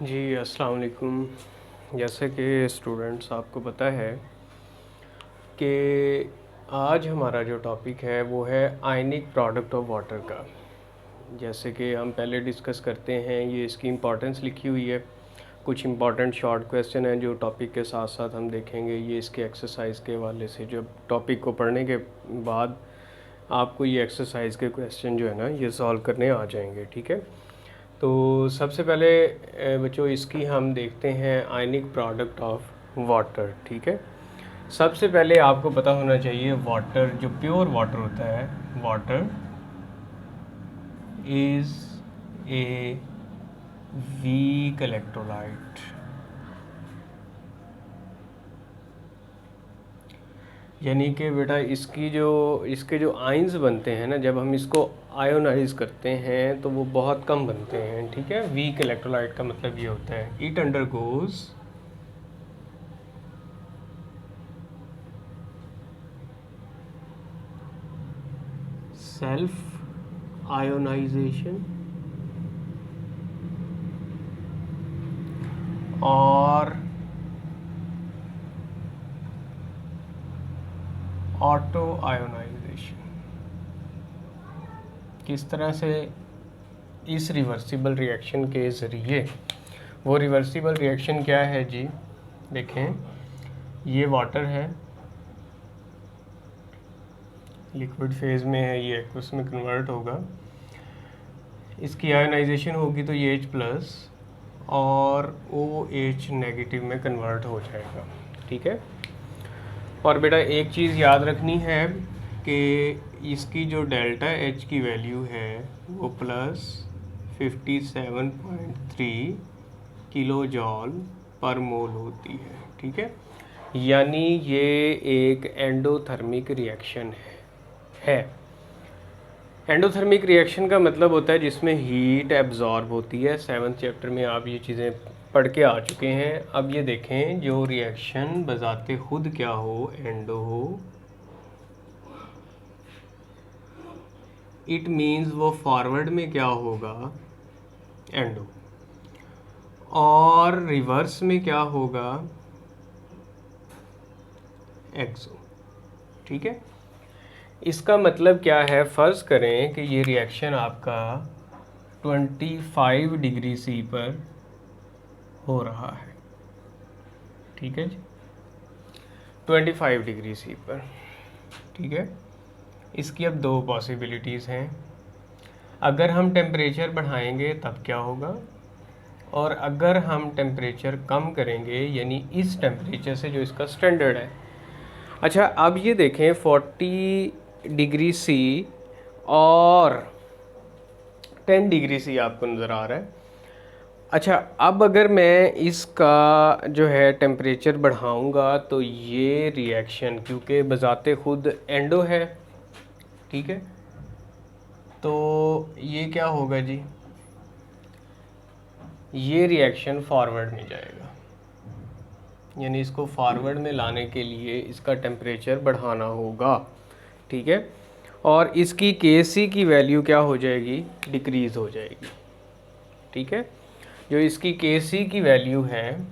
जी अस्सलाम वालेकुम। जैसे कि स्टूडेंट्स आपको पता है कि आज हमारा जो टॉपिक है वो है आयनिक प्रोडक्ट ऑफ वाटर का। जैसे कि हम पहले डिस्कस करते हैं, ये इसकी इम्पोर्टेंस लिखी हुई है। कुछ इम्पॉर्टेंट शॉर्ट क्वेश्चन हैं जो टॉपिक के साथ साथ हम देखेंगे। ये इसके एक्सरसाइज के हवाले से जब टॉपिक को पढ़ने के बाद आपको ये एक्सरसाइज के क्वेश्चन जो है ना ये सॉल्व करने आ जाएंगे। ठीक है, तो सबसे पहले बच्चों इसकी हम देखते हैं आयनिक प्रोडक्ट ऑफ वाटर। ठीक है, सबसे पहले आपको पता होना चाहिए वाटर, जो प्योर वाटर होता है, water is a weak electrolyte. यानी कि बेटा इसके जो आयंस बनते हैं ना, जब हम इसको आयोनाइज करते हैं तो वो बहुत कम बनते हैं। ठीक है, वीक इलेक्ट्रोलाइट का मतलब ये होता है इट अंडरगोज सेल्फ आयोनाइजेशन और ऑटो आयोनाइजेशन। किस तरह से? इस रिवर्सिबल रिएक्शन के ज़रिए। वो रिवर्सिबल रिएक्शन क्या है जी? देखें, ये वाटर है, लिक्विड फेज में है, ये एक्वस में कन्वर्ट होगा। इसकी आयोनाइजेशन होगी तो ये H प्लस और OH नेगेटिव में कन्वर्ट हो जाएगा। ठीक है, और बेटा एक चीज़ याद रखनी है कि इसकी जो डेल्टा H की वैल्यू है वो प्लस 57.3 किलो जॉल पर मोल होती है। ठीक है, यानी ये एक एंडोथर्मिक रिएक्शन है। एंडोथर्मिक रिएक्शन का मतलब होता है जिसमें हीट एब्जॉर्ब होती है। 7th चैप्टर में आप ये चीज़ें पढ़ के आ चुके हैं। अब ये देखें, जो रिएक्शन बजाते खुद क्या हो, एंडो हो, इट मीन्स वो फॉरवर्ड में क्या होगा, एंडो, और रिवर्स में क्या होगा, एक्सो। ठीक है, इसका मतलब क्या है? फ़र्ज़ करें कि ये रिएक्शन आपका 25 डिग्री सी पर हो रहा है। ठीक है जी, 25 डिग्री सी पर। ठीक है, इसकी अब दो पॉसिबिलिटीज़ हैं। अगर हम टेम्परेचर बढ़ाएंगे तब क्या होगा, और अगर हम टेम्परेचर कम करेंगे यानी इस टेम्परेचर से जो इसका स्टैंडर्ड है। अच्छा, अब ये देखें 40 डिग्री सी और 10 डिग्री सी आपको नज़र आ रहा है। अच्छा, अब अगर मैं इसका जो है टेम्परेचर बढ़ाऊंगा तो ये रिएक्शन, क्योंकि बजाते खुद एंडो है, ठीक है, तो ये क्या होगा जी, ये रिएक्शन फॉरवर्ड में जाएगा। यानी इसको फॉरवर्ड में लाने के लिए इसका टेम्परेचर बढ़ाना होगा। ठीक है, और इसकी Kc की वैल्यू क्या हो जाएगी, डिक्रीज़ हो जाएगी। ठीक है, जो इसकी Kc की वैल्यू है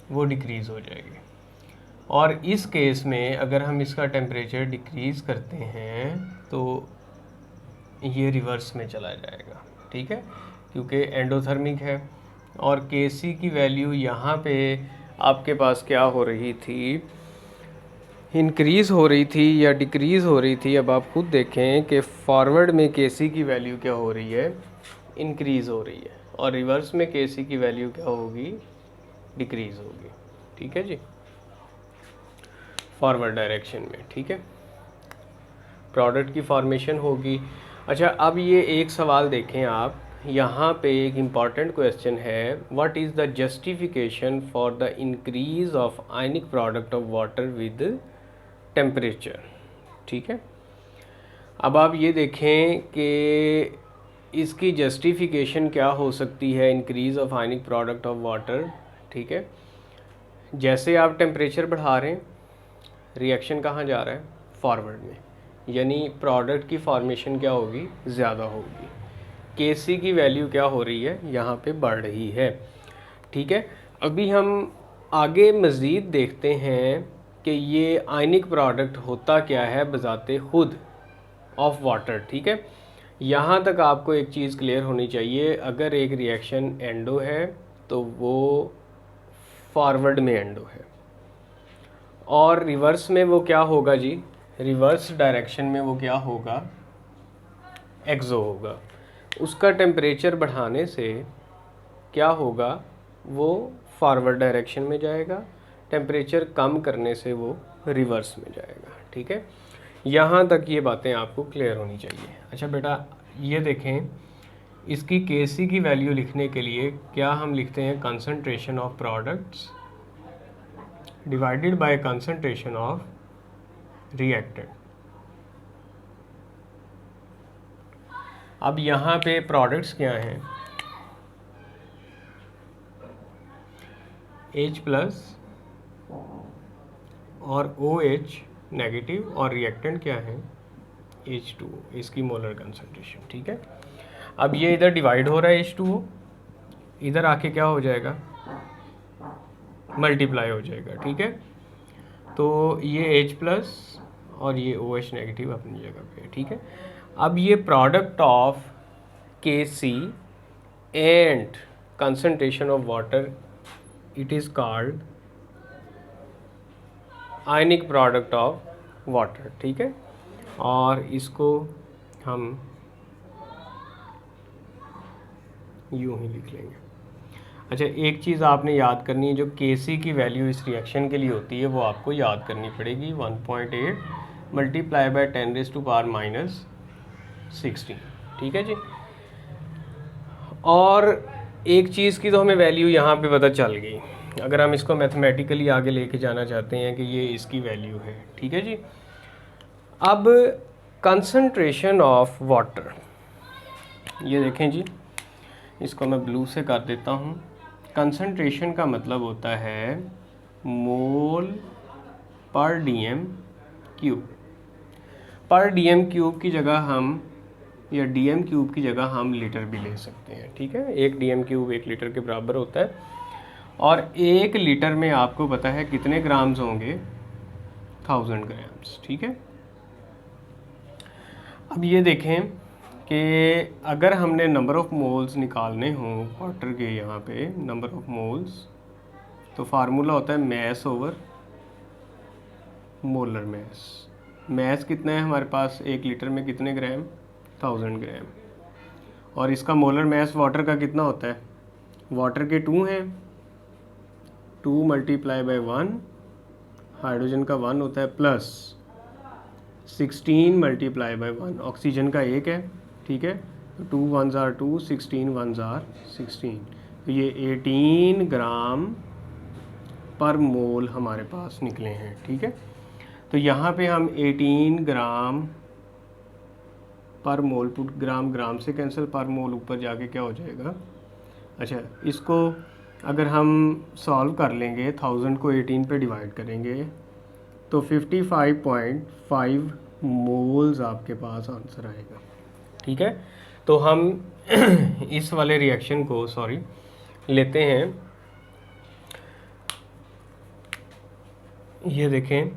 वो डिक्रीज़ हो जाएगी। और इस केस में अगर हम इसका टेम्परेचर डिक्रीज़ करते हैं तो ये रिवर्स में चला जाएगा। ठीक है, क्योंकि एंडोथर्मिक है। और Kc की वैल्यू यहाँ पे आपके पास क्या हो रही थी, इंक्रीज़ हो रही थी या डिक्रीज़ हो रही थी। अब आप खुद देखें कि फॉरवर्ड में Kc की वैल्यू क्या हो रही है, इंक्रीज़ हो रही है, और रिवर्स में Kc की वैल्यू क्या होगी, डिक्रीज़ होगी। ठीक है जी, फॉरवर्ड डायरेक्शन में। ठीक है, प्रोडक्ट की फॉर्मेशन होगी। अच्छा, अब ये एक सवाल देखें आप, यहाँ पे एक इम्पॉर्टेंट क्वेश्चन है, what is the justification for the increase of ionic product of water with temperature. ठीक है, अब आप ये देखें कि इसकी जस्टिफिकेशन क्या हो सकती है, increase of ionic product of water. ठीक है, जैसे आप टेम्परेचर बढ़ा रहे हैं, रिएक्शन कहाँ जा रहा है, फॉरवर्ड में, यानी प्रोडक्ट की फॉर्मेशन क्या होगी, ज़्यादा होगी। Kc की वैल्यू क्या हो रही है, यहाँ पे बढ़ रही है। ठीक है, अभी हम आगे मज़ीद देखते हैं कि ये आयनिक प्रोडक्ट होता क्या है बजाते खुद ऑफ वाटर। ठीक है, यहाँ तक आपको एक चीज़ क्लियर होनी चाहिए, अगर एक रिएक्शन एंडो है तो वो फॉरवर्ड में एंडो है, और रिवर्स में वो क्या होगा जी, रिवर्स डायरेक्शन में वो क्या होगा, एक्सो होगा। उसका टेम्परेचर बढ़ाने से क्या होगा, वो फॉरवर्ड डायरेक्शन में जाएगा, टेम्परेचर कम करने से वो रिवर्स में जाएगा। ठीक है, यहाँ तक ये बातें आपको क्लियर होनी चाहिए। अच्छा बेटा, ये देखें, इसकी Kc की वैल्यू लिखने के लिए क्या हम लिखते हैं, concentration of products divided by concentration of reactant. अब यहाँ पे प्रोडक्ट्स क्या हैं, H प्लस और OH नेगेटिव, और रिएक्टेंट क्या है, H2O, इसकी मोलर कंसंट्रेशन। ठीक है, अब ये इधर डिवाइड हो रहा है H2O, इधर आके क्या हो जाएगा, मल्टीप्लाई हो जाएगा। ठीक है, तो ये H प्लस और ये OH नेगेटिव अपनी जगह पे है। ठीक है, अब ये product of Kc and concentration of water, it is called ionic product of water. ठीक है, और इसको हम यूं ही लिख लेंगे। अच्छा, एक चीज़ आपने याद करनी है, जो Kc की वैल्यू इस रिएक्शन के लिए होती है वो आपको याद करनी पड़ेगी, 1.8 मल्टीप्लाई बाय 10⁻⁻16। ठीक है जी, और एक चीज़ की तो हमें वैल्यू यहाँ पे पता चल गई, अगर हम इसको मैथमेटिकली आगे लेके जाना चाहते हैं कि ये इसकी वैल्यू है। ठीक है जी, अब कंसंट्रेशन ऑफ वाटर, ये देखें जी, इसको मैं ब्लू से कर देता हूँ। कंसंट्रेशन का मतलब होता है मोल पर डीएम क्यूब। पर डीएम क्यूब की जगह हम, या डीएम क्यूब की जगह हम लीटर भी ले सकते हैं। ठीक है, एक डीएम क्यूब 1 लीटर के बराबर होता है, और 1 लीटर में आपको पता है कितने ग्राम्स होंगे, 1000 ग्राम्स। ठीक है, अब ये देखें कि अगर हमने नंबर ऑफ़ मोल्स निकालने हों वाटर के, यहाँ पे नंबर ऑफ़ मोल्स, तो फार्मूला होता है mass over molar mass. Mass कितना है हमारे पास, 1 लीटर में कितने ग्राम, 1000 ग्राम, और इसका मोलर मैस वाटर का कितना होता है, वाटर के 2 हैं, 2 मल्टीप्लाई बाय 1, हाइड्रोजन का 1 होता है, प्लस 16 मल्टीप्लाई बाय 1, ऑक्सीजन का 1 है। ठीक है, तो 2 1s are 2, 16 1s are 16, तो ये 18 ग्राम पर मोल हमारे पास निकले हैं। ठीक है, तो यहाँ पे हम 18 ग्राम पर मोल, पुट ग्राम ग्राम से कैंसिल, पर मोल ऊपर जाके क्या हो जाएगा। अच्छा, इसको अगर हम सॉल्व कर लेंगे, 1000 को 18 पे डिवाइड करेंगे तो 55.5 मोल्स आपके पास आंसर आएगा। ठीक है, तो हम इस वाले रिएक्शन को लेते हैं। ये देखें,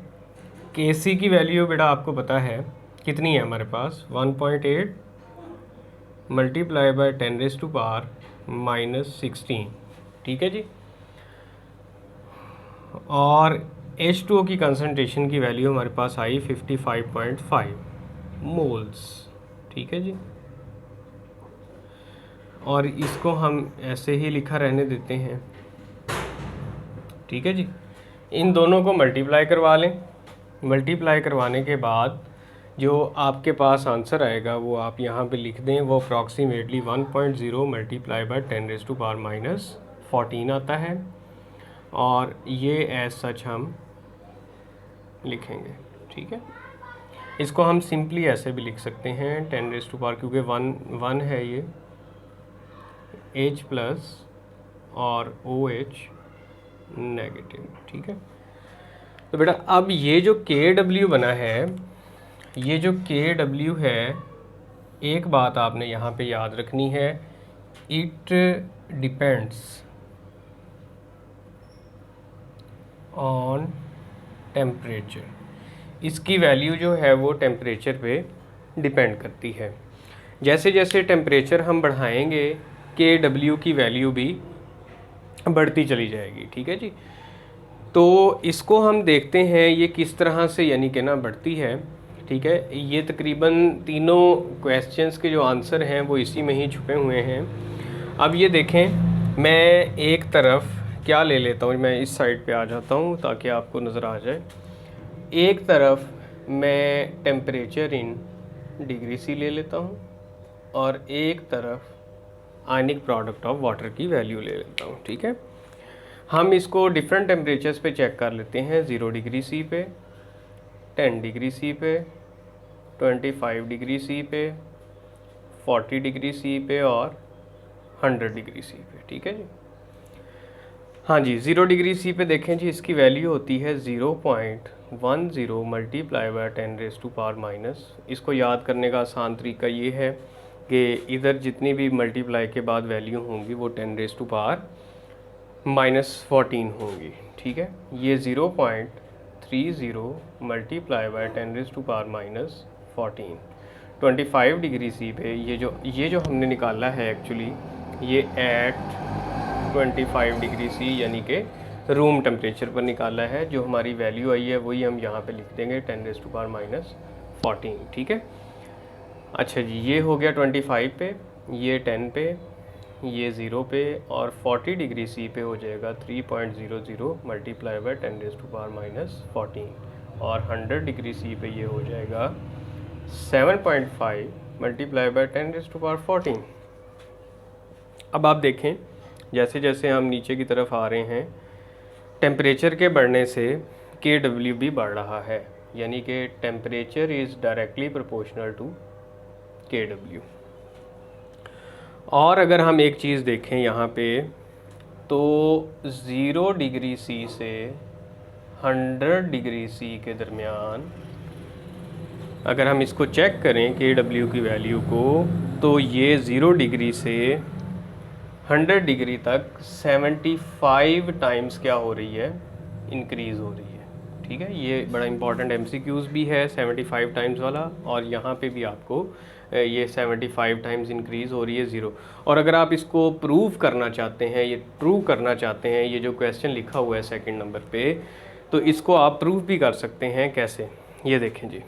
Kc की वैल्यू बेटा आपको पता है कितनी है हमारे पास, 1.8 मल्टीप्लाई बाय 10⁻⁻16। ठीक है जी, और H2O की कंसंट्रेशन की वैल्यू हमारे पास आई 55.5 मोल्स। ठीक है जी, और इसको हम ऐसे ही लिखा रहने देते हैं। ठीक है जी, इन दोनों को मल्टीप्लाई करवा लें, मल्टीप्लाई करवाने के बाद जो आपके पास आंसर आएगा वो आप यहाँ पे लिख दें, वो अप्रॉक्सीमेटली 1.0 मल्टीप्लाई बाय 10⁻⁻14 आता है, और ये एज सच हम लिखेंगे। ठीक है, इसको हम सिंपली ऐसे भी लिख सकते हैं 10 क्योंकि 1 है ये, H प्लस और OH नेगेटिव। ठीक है, तो बेटा अब ये जो KW बना है, ये जो KW है एक बात आपने यहाँ पे याद रखनी है, इट डिपेंड्स ऑन टेम्परेचर। इसकी वैल्यू जो है वो टेम्परेचर पे डिपेंड करती है। जैसे जैसे टेम्परेचर हम बढ़ाएंगे KW की वैल्यू भी बढ़ती चली जाएगी, ठीक है जी। तो इसको हम देखते हैं ये किस तरह से यानी कि ना बढ़ती है, ठीक है। ये तकरीबन तीनों क्वेश्चंस के जो आंसर हैं वो इसी में ही छुपे हुए हैं। अब ये देखें, मैं एक तरफ क्या ले लेता हूँ, मैं इस साइड पे आ जाता हूँ ताकि आपको नज़र आ जाए। एक तरफ मैं टेम्परेचर इन डिग्री सी ले लेता हूँ और एक तरफ आयनिक प्रोडक्ट ऑफ वाटर की वैल्यू ले लेता हूँ, ठीक है। हम इसको डिफरेंट टेम्परेचर्स पे चेक कर लेते हैं। 0 डिग्री सी पे, 10 डिग्री सी पे, 25 डिग्री सी पे, 40 डिग्री सी पे और 100 डिग्री सी पे, ठीक है जी। हाँ जी, 0 डिग्री सी पे देखें जी, इसकी वैल्यू होती है 0.10 मल्टीप्लाई बाय 10⁻⁻। इसको याद करने का आसान तरीका ये है कि इधर जितनी भी मल्टीप्लाई के बाद वैल्यू होंगी वो 10⁻⁻14 होंगी, ठीक है। ये 0.30 मल्टीप्लाई बाय 10⁻⁻14 25 डिग्री सी पे ये जो हमने निकाला है एक्चुअली ये एट 25 डिग्री सी यानी कि रूम टेम्परेचर पर निकाला है। जो हमारी वैल्यू आई है वही हम यहाँ पे लिख देंगे 10⁻⁻14, ठीक है। अच्छा जी, ये हो गया 25 पे, ये 10 पे, ये 0 पे और 40 डिग्री सी पे हो जाएगा 3.00 मल्टीप्लाई बाय 10⁻⁻14 और 100 डिग्री सी पे ये हो जाएगा 7.5 मल्टीप्लाई बाय 10⁻14। अब आप देखें, जैसे जैसे हम नीचे की तरफ आ रहे हैं टेम्परेचर के बढ़ने से KW भी बढ़ रहा है, यानी कि temperature is directly proportional to KW। और अगर हम एक चीज़ देखें यहाँ पे तो 0 डिग्री सी से 100 डिग्री सी के दरमियान अगर हम इसको चेक करें KW की वैल्यू को, तो ये 0 डिग्री से 100 डिग्री तक 75 टाइम्स क्या हो रही है, इंक्रीज़ हो रही है, ठीक है। ये बड़ा इंपॉर्टेंट MCQs भी है 75 टाइम्स वाला, और यहाँ पे भी आपको ये 75 टाइम्स इंक्रीज़ हो रही है 0। और अगर आप इसको प्रूव करना चाहते हैं, ये प्रूव करना चाहते हैं, ये जो क्वेश्चन लिखा हुआ है सेकंड नंबर पे, तो इसको आप प्रूव भी कर सकते हैं। कैसे, ये देखें जी।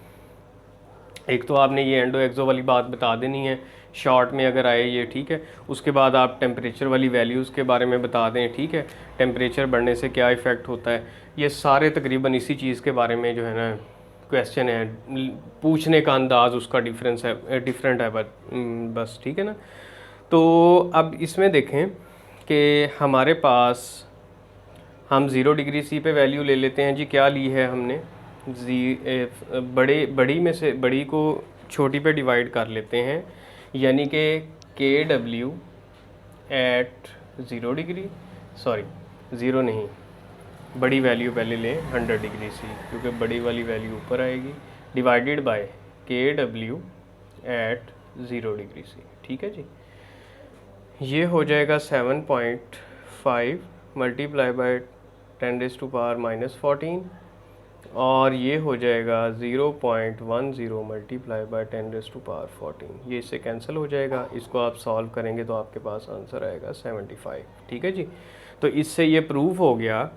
एक तो आपने ये एंडो एक्सो वाली बात बता देनी है शॉर्ट में अगर आए ये, ठीक है। उसके बाद आप टेम्परेचर वाली वैल्यूज़ के बारे में बता दें, ठीक है। टेम्परेचर बढ़ने से क्या इफ़ेक्ट होता है, ये सारे तकरीबन इसी चीज़ के बारे में जो है ना क्वेश्चन है। पूछने का अंदाज़ उसका डिफरेंट है बस, ठीक है ना। तो अब इसमें देखें कि हमारे पास हम 0 डिग्री सी पे वैल्यू ले लेते हैं जी। क्या ली है हमने, बड़ी में से बड़ी को छोटी पे डिवाइड कर लेते हैं, यानी कि KW एट 0 डिग्री, सॉरी 0 नहीं, बड़ी वैल्यू पहले लें 100 डिग्री सी, क्योंकि बड़ी वाली वैल्यू ऊपर आएगी, divided by KW at 0 degree C, ठीक है जी। ये हो जाएगा 7.5 मल्टीप्लाई बाय 10⁻⁻14 और ये हो जाएगा 0.10 मल्टीप्लाई बाय 10⁻14। ये इससे कैंसिल हो जाएगा। इसको आप सॉल्व करेंगे तो आपके पास आंसर आएगा 75, ठीक है जी। तो इससे ये प्रूव हो गया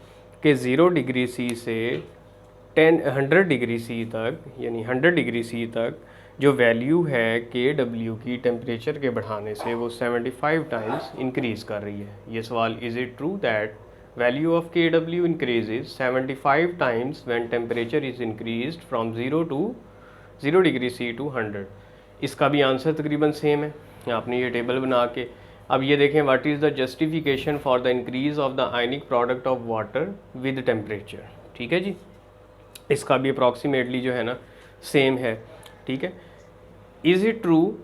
कि 0 डिग्री सी से 100 डिग्री सी तक, यानी 100 डिग्री सी तक जो वैल्यू है KW की टेम्परेचर के बढ़ाने से वो 75 टाइम्स इंक्रीज़ कर रही है। ये सवाल, is it true that value of KW increases 75 times when temperature is increased from 0 degree C to 100। इसका भी आंसर तकरीबन सेम है। आपने ये टेबल बना के अब ये देखें, what is the justification for the increase of the ionic product of water with temperature, ठीक है जी। इसका भी अप्रॉक्सीमेटली जो है ना सेम है, ठीक है। इज़ इट ट्रू,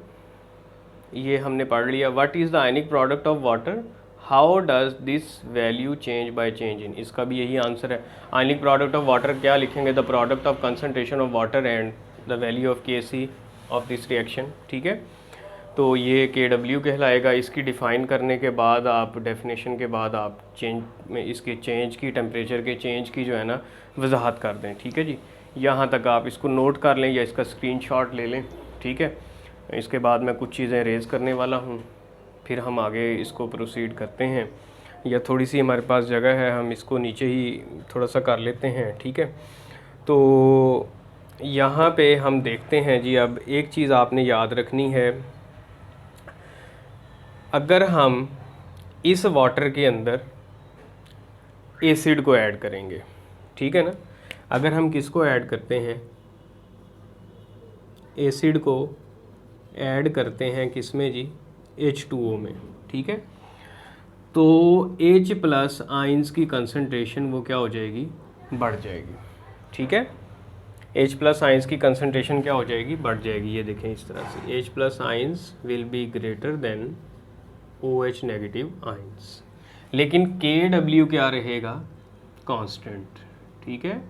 ये हमने पढ़ लिया। What is the ionic product of water, how does this value change by change in, इसका भी यही आंसर है। आयनिक प्रोडक्ट ऑफ वाटर क्या लिखेंगे, the product of concentration of water and the value of Kc of this reaction, ठीक है। तो ये KW कहलाएगा। इसकी डिफ़ाइन करने के बाद आप डेफिनेशन के बाद आप चेंज में इसके चेंज की टेम्परेचर के चेंज की जो है ना वजाहत कर दें। ठीक है जी, यहाँ तक आप इसको नोट कर लें या इसका स्क्रीनशॉट ले लें। ठीक है, इसके बाद मैं कुछ चीज़ें रेज़ करने वाला हूँ, फिर हम आगे इसको प्रोसीड करते हैं। या थोड़ी सी हमारे पास जगह है, हम इसको नीचे ही थोड़ा सा कर लेते हैं। ठीक है, तो यहाँ पे हम देखते हैं जी। अब एक चीज़ आपने याद रखनी है, अगर हम इस वाटर के अंदर एसिड को ऐड करेंगे, ठीक है ना, अगर हम किसको ऐड करते हैं, एसिड को ऐड करते हैं किस में जी, H2O में। ठीक है, तो H प्लस आइंस की कंसंट्रेशन वो क्या हो जाएगी, बढ़ जाएगी। ठीक है, H प्लस आइंस की कंसंट्रेशन क्या हो जाएगी, बढ़ जाएगी। ये देखें इस तरह से, H plus ions will be greater than OH negative ions, लेकिन KW क्या रहेगा, कांस्टेंट। ठीक है,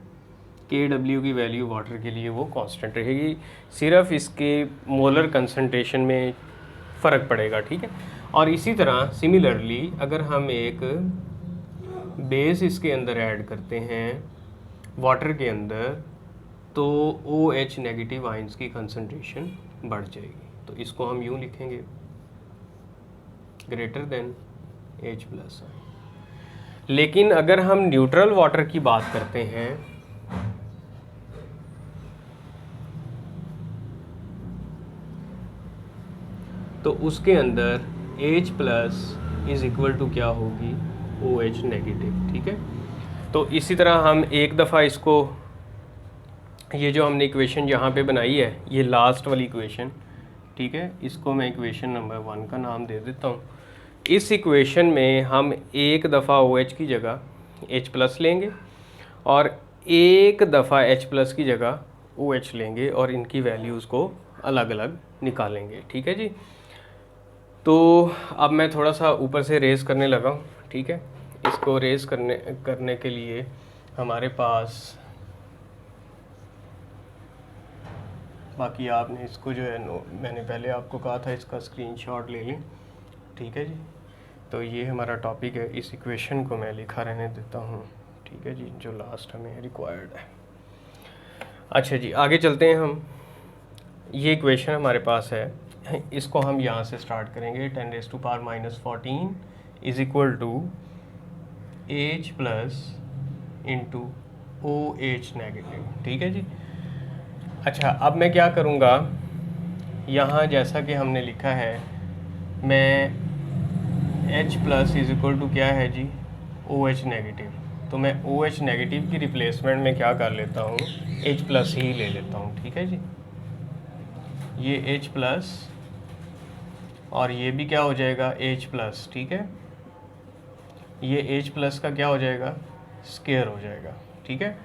KW की वैल्यू वाटर के लिए वो कांस्टेंट रहेगी, सिर्फ इसके मोलर कंसंट्रेशन में फ़र्क पड़ेगा। ठीक है, और इसी तरह सिमिलरली अगर हम एक बेस इसके अंदर ऐड करते हैं वाटर के अंदर, तो OH नेगेटिव आइंस की कंसंट्रेशन बढ़ जाएगी। तो इसको हम यूँ लिखेंगे, ग्रेटर देन H प्लस। लेकिन अगर हम न्यूट्रल वाटर की बात करते हैं, तो उसके अंदर H plus is equal to क्या होगी, OH नेगेटिव। ठीक है, तो इसी तरह हम एक दफ़ा इसको, ये जो हमने इक्वेशन यहाँ पे बनाई है, ये लास्ट वाली इक्वेशन, ठीक है, इसको मैं इक्वेशन नंबर 1 का नाम दे देता हूँ। इस इक्वेशन में हम एक दफ़ा OH की जगह H प्लस लेंगे और एक दफ़ा H प्लस की जगह OH लेंगे और इनकी वैल्यूज़ को अलग अलग निकालेंगे। ठीक है जी, तो अब मैं थोड़ा सा ऊपर से रेज़ करने लगा हूँ। ठीक है, इसको रेज़ करने के लिए हमारे पास, बाकी आपने इसको जो है मैंने पहले आपको कहा था इसका स्क्रीनशॉट ले लें। ठीक है जी, तो ये हमारा टॉपिक है, इस इक्वेशन को मैं लिखा रहने देता हूँ। ठीक है जी, जो लास्ट हमें रिक्वायर्ड है। अच्छा जी, आगे चलते हैं हम। ये इक्वेशन हमारे पास है, इसको हम यहाँ से स्टार्ट करेंगे। 10⁻⁻14 is equal to H plus into OH negative. ठीक है जी, अच्छा अब मैं क्या करूँगा, यहाँ जैसा कि हमने लिखा है, मैं H plus is equal to क्या है जी, OH नेगेटिव, तो मैं OH नेगेटिव की रिप्लेसमेंट में क्या कर लेता हूँ, H प्लस ही ले लेता हूँ। ठीक है जी, ये H प्लस और ये भी क्या हो जाएगा, H प्लस। ठीक है, ये H प्लस का क्या हो जाएगा, स्क्वायर हो जाएगा। ठीक है,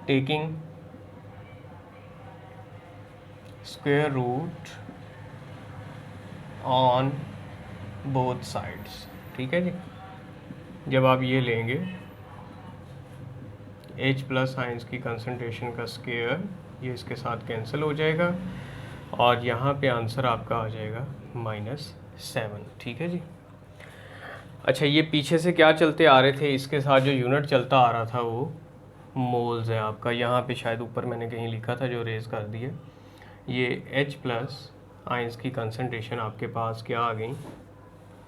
taking square root on both sides. ठीक है जी, जब आप ये लेंगे H प्लस आइंस की कंसंट्रेशन का स्क्वायर, ये इसके साथ कैंसिल हो जाएगा और यहाँ पे आंसर आपका आ जाएगा -7। ठीक है जी, अच्छा ये पीछे से क्या चलते आ रहे थे, इसके साथ जो यूनिट चलता आ रहा था वो मोल्स है आपका। यहाँ पे शायद ऊपर मैंने कहीं लिखा था जो रेज़ कर दिया, ये H प्लस आइंस की कंसंट्रेशन आपके पास क्या आ गई,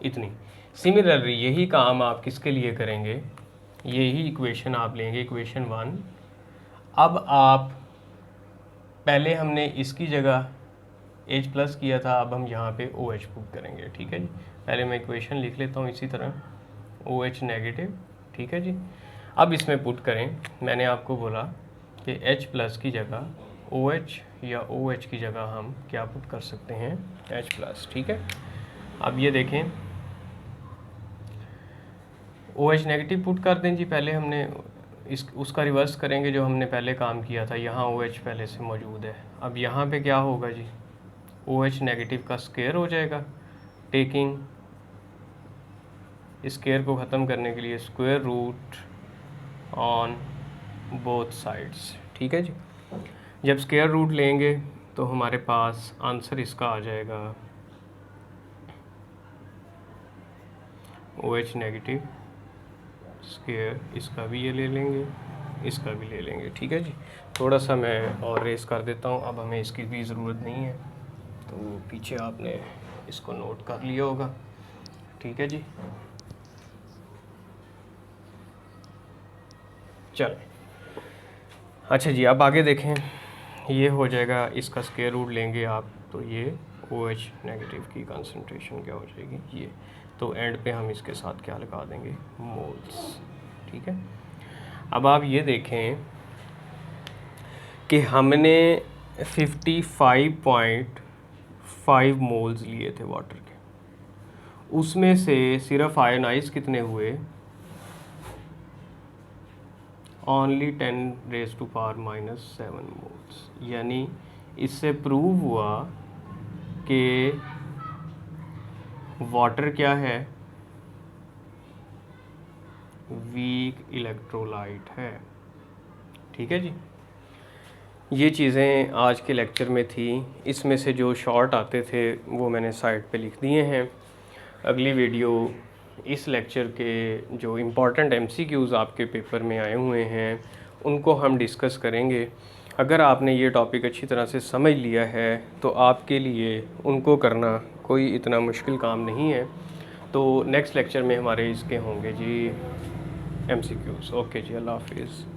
इतनी। सिमिलरली यही काम आप किसके लिए करेंगे, यही इक्वेशन आप लेंगे, इक्वेशन 1। अब आप, पहले हमने इसकी जगह H प्लस किया था, अब हम यहाँ पे OH पुट करेंगे। ठीक है जी, पहले मैं इक्वेशन लिख लेता हूँ इसी तरह, OH नेगेटिव। ठीक है जी, अब इसमें पुट करें, मैंने आपको बोला कि H प्लस की जगह OH या OH की जगह हम क्या पुट कर सकते हैं, H प्लस। ठीक है, अब ये देखें, OH नेगेटिव पुट कर दें जी, पहले हमने उसका रिवर्स करेंगे जो हमने पहले काम किया था, यहाँ OH पहले से मौजूद है। अब यहाँ पे क्या होगा जी, OH नेगेटिव का स्क्वायर हो जाएगा, टेकिंग स्क्वायर को ख़त्म करने के लिए square root on both sides. ठीक है जी, जब स्क्वायर रूट लेंगे तो हमारे पास आंसर इसका आ जाएगा OH नेगेटिव स्क्वायर, इसका भी ये ले लेंगे, इसका भी ले लेंगे। ठीक है जी, थोड़ा सा मैं और रेस कर देता हूँ, अब हमें इसकी भी ज़रूरत नहीं है, तो पीछे आपने इसको नोट कर लिया होगा। ठीक है जी, चलें। अच्छा जी, अब आगे देखें, ये हो जाएगा, इसका स्क्वायर रूट लेंगे आप, तो ये OH नेगेटिव की कंसंट्रेशन क्या हो जाएगी ये, तो एंड पे हम इसके साथ क्या लगा देंगे, मोल्स। ठीक है, अब आप ये देखें कि हमने 55.5 मोल्स लिए थे वाटर के, उसमें से सिर्फ आयनाइज कितने हुए, ओनली 10⁻⁻⁷ मोल्स। यानी इससे प्रूव हुआ कि वाटर क्या है, वीक इलेक्ट्रोलाइट है। ठीक है जी, ये चीज़ें आज के लेक्चर में थी, इसमें से जो शॉर्ट आते थे वो मैंने साइड पे लिख दिए हैं। अगली वीडियो इस लेक्चर के जो इम्पॉर्टेंट MCQs आपके पेपर में आए हुए हैं उनको हम डिस्कस करेंगे। अगर आपने ये टॉपिक अच्छी तरह से समझ लिया है तो आपके लिए उनको करना कोई इतना मुश्किल काम नहीं है। तो नेक्स्ट लेक्चर में हमारे इसके होंगे जी MCQs। ओके जी, अल्लाह हाफिज़।